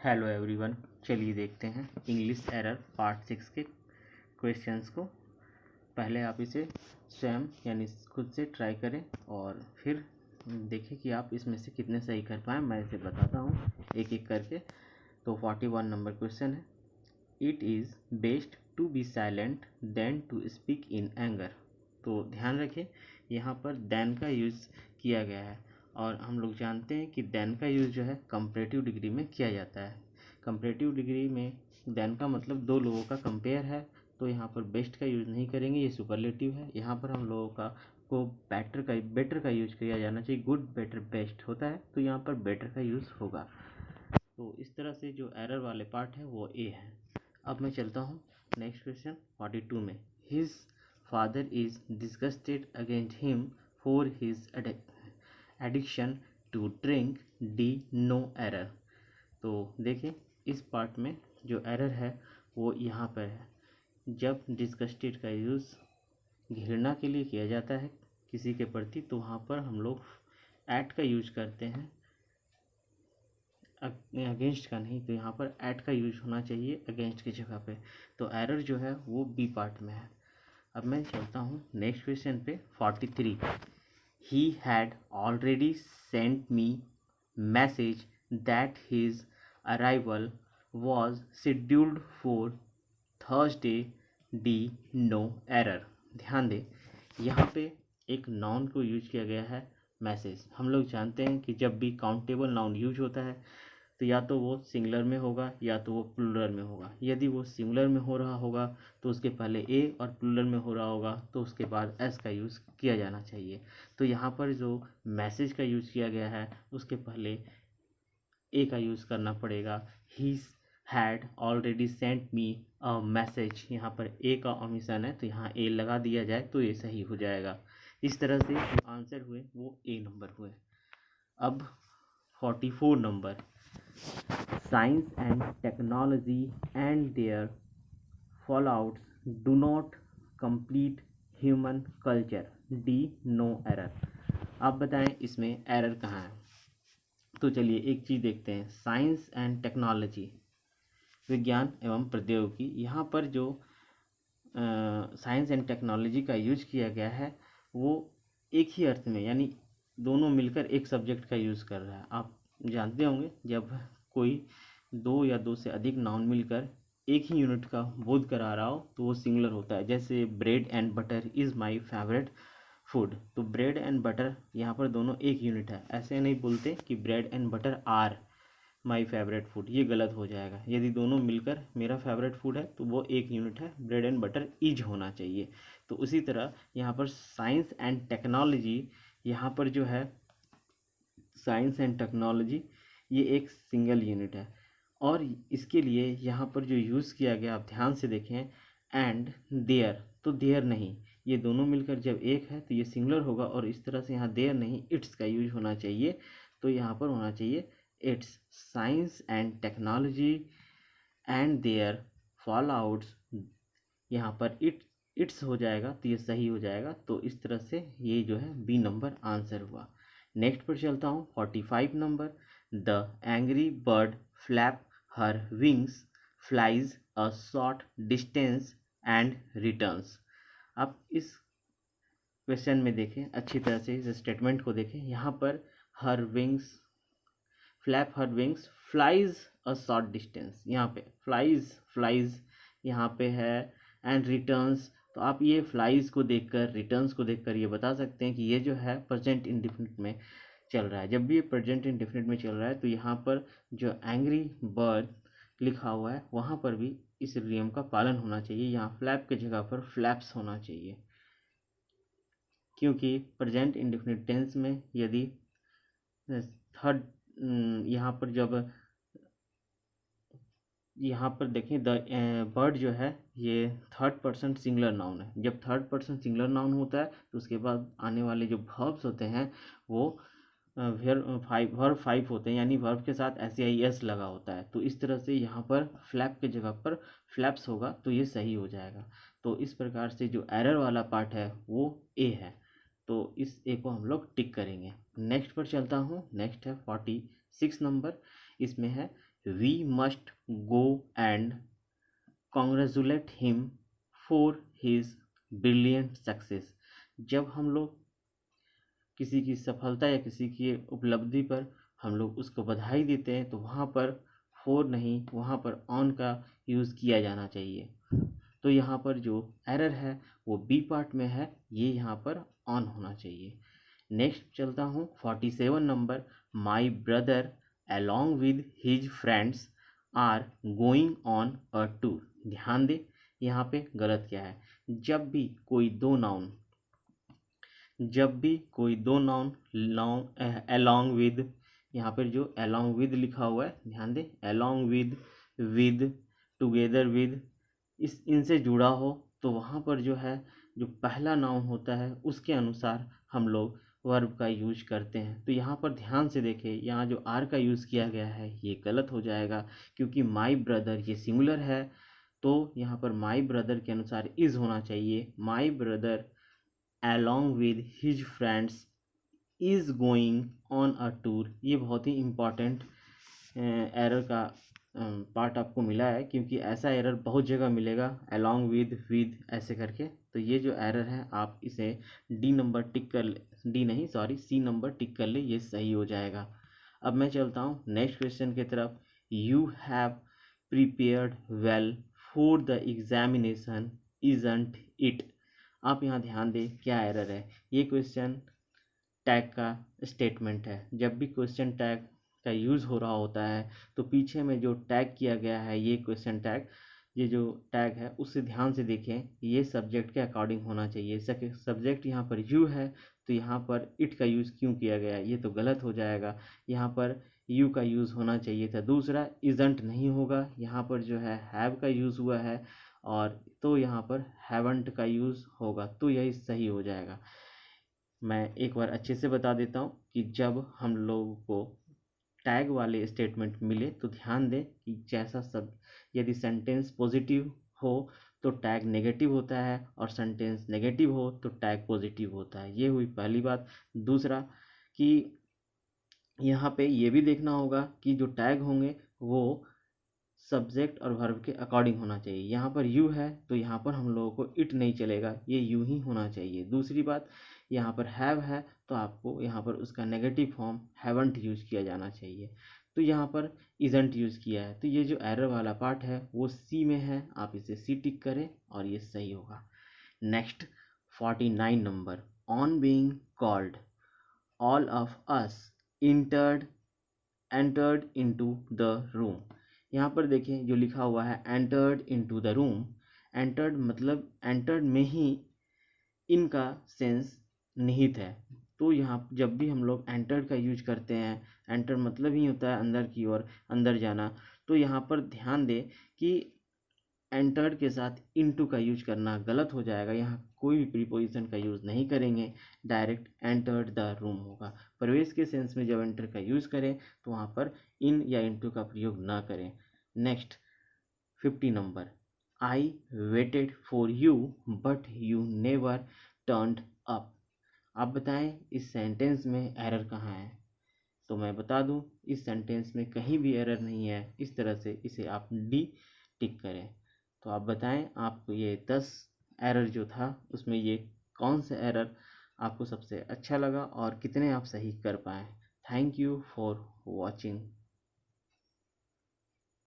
Hello everyone, चलिए देखते हैं इंग्लिश एरर पार्ट 6 के क्वेश्चंस को। पहले आप इसे स्वयं यानी खुद से ट्राई करें और फिर देखें कि आप इसमें से कितने सही कर पाएँ। मैं इसे बताता हूँ एक एक करके। तो 41 नंबर क्वेश्चन है, it is best to be silent than to speak in anger. तो ध्यान रखें, यहाँ पर देन का यूज़ किया गया है और हम लोग जानते हैं कि देन का यूज़ जो है कंपैरेटिव डिग्री में किया जाता है। कंपैरेटिव डिग्री में देन का मतलब दो लोगों का कंपेयर है, तो यहाँ पर बेस्ट का यूज़ नहीं करेंगे, ये सुपरलेटिव है। यहाँ पर हम लोगों को बेटर का यूज़ किया जाना चाहिए। गुड, बेटर, बेस्ट होता है, तो यहाँ पर बेटर का यूज़ होगा। तो इस तरह से जो एरर वाले पार्ट है वो ए है। अब मैं चलता हूँ नेक्स्ट क्वेश्चन 42 में। His father is disgusted against him for his addiction to drink, D no error. तो देखिए, इस पार्ट में जो एरर है वो यहाँ पर है। जब डिस्गस्टेड का यूज़ घृणा के लिए किया जाता है किसी के प्रति, तो वहाँ पर हम लोग एट का यूज करते हैं, अगेंस्ट का नहीं। तो यहाँ पर एट का यूज होना चाहिए अगेंस्ट की जगह पे। तो एरर जो है वो बी पार्ट में है। अब मैं चलता हूँ नेक्स्ट क्वेश्चन पे 43। He had already sent me message that his arrival was scheduled for Thursday, D no error. ध्यान दें, यहाँ पे एक नाउन को यूज किया गया है मैसेज। हम लोग जानते हैं कि जब भी काउंटेबल नाउन यूज होता है तो या तो वो सिंगुलर में होगा या तो वो प्लूरल में होगा। यदि वो सिंगुलर में हो रहा होगा तो उसके पहले ए, और प्लूरल में हो रहा होगा तो उसके बाद एस का यूज़ किया जाना चाहिए। तो यहाँ पर जो मैसेज का यूज़ किया गया है उसके पहले ए का यूज़ करना पड़ेगा। ही had already sent me a message, यहाँ पर ए का ओमिशन है तो यहाँ ए लगा दिया जाए तो ये सही हो जाएगा। इस तरह से जो आंसर हुए वो ए नंबर हुए। अब 44 number, science and technology and their fallouts do not complete human culture, D no error. आप बताएं इसमें एरर कहाँ है। तो चलिए एक चीज़ देखते हैं, साइंस एंड टेक्नोलॉजी, विज्ञान एवं प्रौद्योगिकी। यहाँ पर जो साइंस एंड टेक्नोलॉजी का यूज किया गया है वो एक ही अर्थ में, यानी दोनों मिलकर एक सब्जेक्ट का यूज़ कर रहा है। आप जानते होंगे जब कोई दो या दो से अधिक नाउन मिलकर एक ही यूनिट का बोध करा रहा हो तो वो सिंगुलर होता है। जैसे bread and butter is my favourite food, तो ब्रेड एंड बटर यहाँ पर दोनों एक यूनिट है। ऐसे नहीं बोलते कि bread and butter are my favourite food, ये गलत हो जाएगा। यदि दोनों मिलकर मेरा फेवरेट फूड है तो वो एक यूनिट है, ब्रेड एंड बटर इज होना चाहिए। तो उसी तरह यहाँ पर साइंस एंड टेक्नोलॉजी, यहाँ पर जो है साइंस एंड टेक्नोलॉजी ये एक सिंगल यूनिट है और इसके लिए यहाँ पर जो यूज़ किया गया आप ध्यान से देखें, एंड देयर, तो देयर नहीं, ये दोनों मिलकर जब एक है तो ये सिंगुलर होगा और इस तरह से यहाँ देयर नहीं इट्स का यूज होना चाहिए। तो यहाँ पर होना चाहिए it's, science and technology and their fallouts, यहाँ पर इट्स हो जाएगा तो ये सही हो जाएगा। तो इस तरह से ये जो है बी नंबर आंसर हुआ। नेक्स्ट पर चलता हूँ 45 number, the angry bird flap her wings, flies a short distance and returns. आप इस क्वेश्चन में देखें अच्छी तरह से, इस स्टेटमेंट को देखें। यहाँ पर हर wings, flap her wings, flies a short distance, यहाँ पे फ्लाइज यहाँ पे है, एंड रिटर्न्स। तो आप ये फ्लाइज को देखकर, रिटर्न्स को देखकर ये बता सकते हैं कि ये जो है प्रेजेंट इंडेफिनिट में चल रहा है। जब भी ये प्रेजेंट इंडेफिनिट में चल रहा है तो यहाँ पर जो एंग्री बर्ड लिखा हुआ है वहाँ पर भी इस नियम का पालन होना चाहिए। यहाँ फ्लैप की जगह पर फ्लैप्स होना चाहिए, क्योंकि प्रेजेंट इंडेफिनिट टेंस में यदि थर्ड, यहाँ पर जब यहाँ पर देखें द बर्ड जो है ये थर्ड पर्सन सिंगुलर नाउन है। जब थर्ड पर्सन सिंगुलर नाउन होता है तो उसके बाद आने वाले जो वर्ब्स होते हैं वो वर्ब 5 होते हैं, यानी वर्ब के साथ SEIS लगा होता है। तो इस तरह से यहाँ पर फ्लैप के जगह पर फ्लैप्स होगा तो ये सही हो जाएगा। तो इस प्रकार से जो एरर वाला पार्ट है वो ए है, तो इस ए को हम लोग टिक करेंगे। नेक्स्ट पर चलता हूँ, नेक्स्ट है 46 नंबर, इसमें है we must go and congratulate him for his brilliant success. जब हम लोग किसी की सफलता या किसी की उपलब्धि पर हम लोग उसको बधाई देते हैं तो वहाँ पर फॉर नहीं, वहाँ पर ऑन का यूज़ किया जाना चाहिए। तो यहाँ पर जो एरर है वो बी पार्ट में है, ये यहाँ पर ऑन होना चाहिए। नेक्स्ट चलता हूँ 47 number, my brother along with his friends are going on a tour। ध्यान दे यहाँ पे गलत क्या है। जब भी कोई दो नाउन along with, यहाँ पर जो along with लिखा हुआ है ध्यान दे, along with, together with, इनसे जुड़ा हो तो वहाँ पर जो है जो पहला नाउन होता है उसके अनुसार हम लोग वर्ब का यूज करते हैं। तो यहाँ पर ध्यान से देखें, यहाँ जो आर का यूज़ किया गया है ये गलत हो जाएगा, क्योंकि माई ब्रदर ये सिंगुलर है। तो यहाँ पर माई ब्रदर के अनुसार इज होना चाहिए। My brother along with his friends is going on a tour। ये बहुत ही इम्पॉर्टेंट एरर का पार्ट आपको मिला है, क्योंकि ऐसा एरर बहुत जगह मिलेगा along with ऐसे करके। तो ये जो एरर है आप इसे डी नंबर टिक कर ले, डी नहीं सॉरी सी नंबर टिक कर ले, ये सही हो जाएगा। अब मैं चलता हूँ नेक्स्ट क्वेश्चन की तरफ। You have prepared well for the examination isn't it. आप यहाँ ध्यान दें क्या एरर है। ये क्वेश्चन टैग का स्टेटमेंट है। जब भी क्वेश्चन टैग का यूज़ हो रहा होता है तो पीछे में जो टैग किया गया है ये क्वेश्चन टैग, ये जो टैग है उससे ध्यान से देखें, ये सब्जेक्ट के अकॉर्डिंग होना चाहिए। सब्जेक्ट यहाँ पर यू है तो यहाँ पर इट का यूज़ क्यों किया गया, ये तो गलत हो जाएगा। यहाँ पर यू का यूज़ होना चाहिए था। दूसरा इजंट नहीं होगा, यहाँ पर जो है हैव का यूज़ हुआ है, और तो यहाँ पर हैवंट का यूज़ होगा, तो यही सही हो जाएगा। मैं एक बार अच्छे से बता देता हूँ कि जब हम लोगों को टैग वाले स्टेटमेंट मिले तो ध्यान दें कि जैसा सब, यदि सेंटेंस पॉजिटिव हो तो टैग नेगेटिव होता है, और सेंटेंस नेगेटिव हो तो टैग पॉजिटिव होता है। ये हुई पहली बात। दूसरा कि यहाँ पे ये भी देखना होगा कि जो टैग होंगे वो सब्जेक्ट और वर्ब के अकॉर्डिंग होना चाहिए। यहाँ पर यू है तो यहाँ पर हम लोगों को इट नहीं चलेगा, ये यू ही होना चाहिए। दूसरी बात, यहाँ पर हैव है तो आपको यहाँ पर उसका नेगेटिव फॉर्म हैवंट यूज़ किया जाना चाहिए। तो यहाँ पर इजंट यूज़ किया है, तो ये जो एरर वाला पार्ट है वो सी में है, आप इसे सी टिक करें और ये सही होगा। Next 49 number, on being called all of us entered into the room. यहाँ पर देखें जो लिखा हुआ है entered into the room, entered मतलब एंटर्ड में ही इनका सेंस निहित है। तो यहाँ जब भी हम लोग एंटर्ड का यूज करते हैं, एंटर मतलब ही होता है अंदर की ओर, अंदर जाना। तो यहाँ पर ध्यान दें कि एंटर्ड के साथ इनटू का यूज करना गलत हो जाएगा। यहाँ कोई भी प्रीपोजिशन का यूज़ नहीं करेंगे, डायरेक्ट एंटर्ड द रूम होगा। प्रवेश के सेंस में जब एंटर का यूज़ करें तो वहाँ पर इन या इनटू का प्रयोग ना करें। Next 50 number, I waited for you but you never turned up. आप बताएं इस सेंटेंस में एरर कहाँ है। तो मैं बता दूं इस सेंटेंस में कहीं भी एरर नहीं है। इस तरह से इसे आप डी टिक करें। तो आप बताएं आपको ये 10 एरर जो था उसमें ये कौन सा एरर आपको सबसे अच्छा लगा और कितने आप सही कर पाए। Thank you for watching.